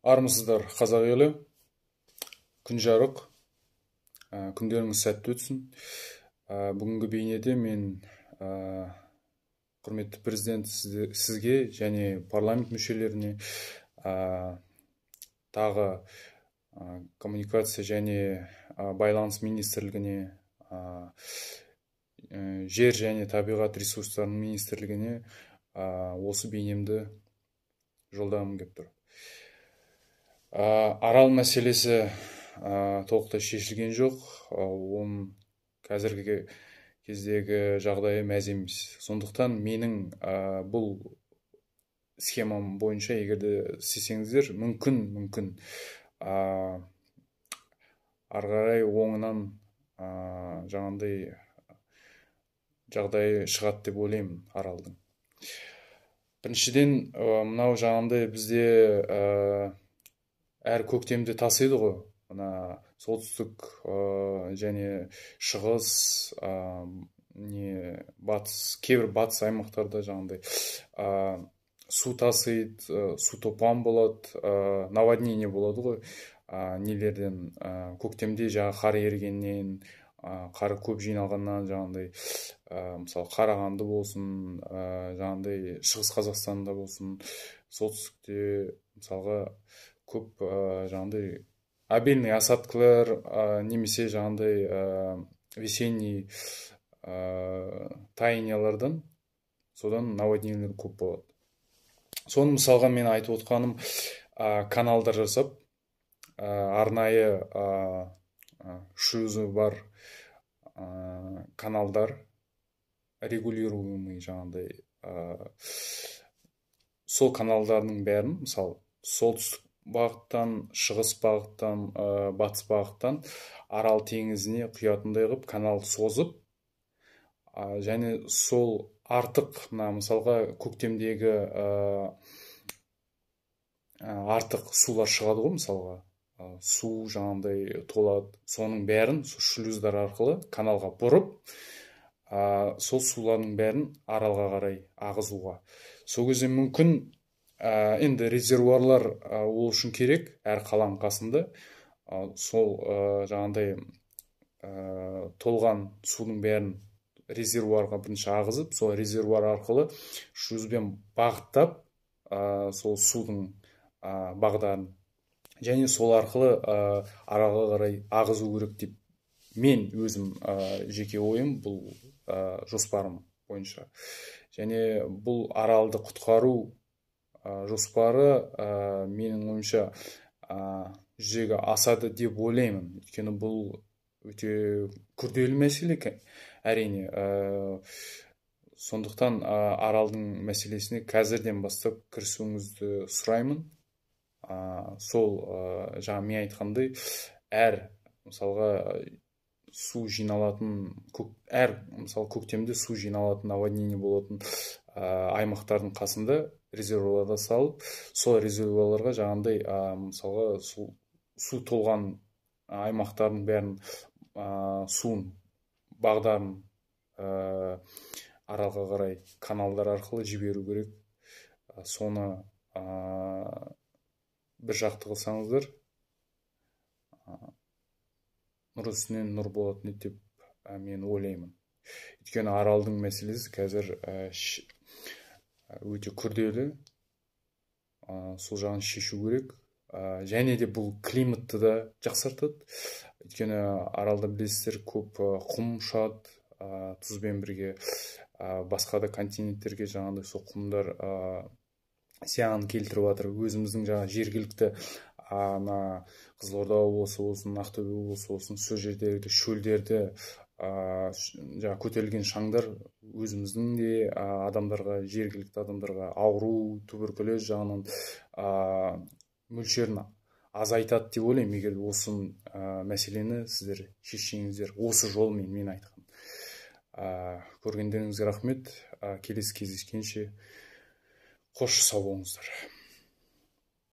Армысыздар, қазақ елі. Күн жарық, күндеріңіз сәтті өтсін. Бүгінгі бейнеде мен құрметті президент сізге және парламент мүшелеріне, тағы коммуникация және байланыс министрлігіне, жер және табиғат ресурстарының министрлігіне осы бейнемді жолдағым келіп тұр. Арал мәселесі толықтай шешілген жоқ. Оның қазіргі кездегі жағдайы мәз емес. Сондықтан менің бұл схемам бойынша егерде істесеңіздер, мүмкін ары қарай оңынан жаңағындай жағдай шығады деп ойлаймын Аралдың. Біріншіден, мынау жаңағындай бізде әр көктемде тасиды ғой. Мына солтүстік және шығыс, кейбір батыс аймақтарда жаңағындай су тасиды, су топан болады, наводнение болады ғой. Нелерден көктемде жаңа қар ерігеннен, қар көп жиналғаннан, жаңағындай мысалы Қарағанды болсын, жаңағындай Шығыс Қазақстанда болсын, солтүстікте мысалға көп жаңағындай обильный осадкілер, немесе жаңағындай весенний таяниялардан, содан наводнениелер көп болады. Соны мысалға мен айтып отқаным, каналдар жасап, арнайы шлюзі бар каналдар, регулируемый жаңағындай, сол каналдардың бәрін, мысалы солтүстік бағыттан, шығыс бағыттан, батыс бағыттан Арал теңізіне құятындай қылып канал созып, және сол артық, мысалға көктемдегі артық сулар шығады ғой, мысалға су жаңағындай толады, соның бәрін шлюздар арқылы каналға бұрып, сол сулардың бәрін Аралға қарай ағызуға. Сол кезде мүмкін енді резервуарлар ол үшін керек, әр қаланың қасында. Сол жаңағындай толған судың бәрін резервуарға бірінші ағызып, сол резервуар арқылы шлюзбен бағыттап, сол судың бағдарын, және сол арқылы Аралға қарай ағызу керек деп мен өзім жеке ойым, бұл жоспарым бойынша. Және бұл Аралды құтқару жоспары менің ойымша жүзеге асады деп ойлаймын. Өйткені бұл өте күрделі мәселе, әрине. Сондықтан Аралдың мәселесіне қазірден бастап кірісуіңізді сұраймын. Сол жаңа мен айтқандай, әр мысалға су жиналатын, мысалы көктемде су жиналатын, наводнение болатын аймақтардың қасында резервуарларда салып, сол резервуарларға жаңағындай мысалға су толған аймақтардың бәрін суын бағдарын Аралға қарай каналдар арқылы жіберу керек. Соны бір жақты қылсаңыздар, нұр үстінен нұр болатын еді деп мен ойлаймын. Өйткені Аралдың мәселесі қазір өте күрделі, сол жағын шешу керек. Және де бұл климатты да жақсартады. Өйткені Аралда білесіздер, көп құм ұшады, тұзбен бірге басқа да континенттерге жаңағындай сол құмдар зиян келтіріп жатыр. Өзіміздің жаңа жергілікті Қызылорда облысы болсын, Ақтөбе облысы болсын, сол жердегі шөлдерді жаңа көтерілген шаңдар өзіміздің де адамдарға, жергілікті адамдарға ауру, туберкулез жағынан мөлшерін азайтады деп ойлаймын, егер осы мәселені сіздер шешсеңіздер, осы жолмен мен айтқан. Көргендеріңізге рахмет. Келесі кездескенше қош сау болыңыздар.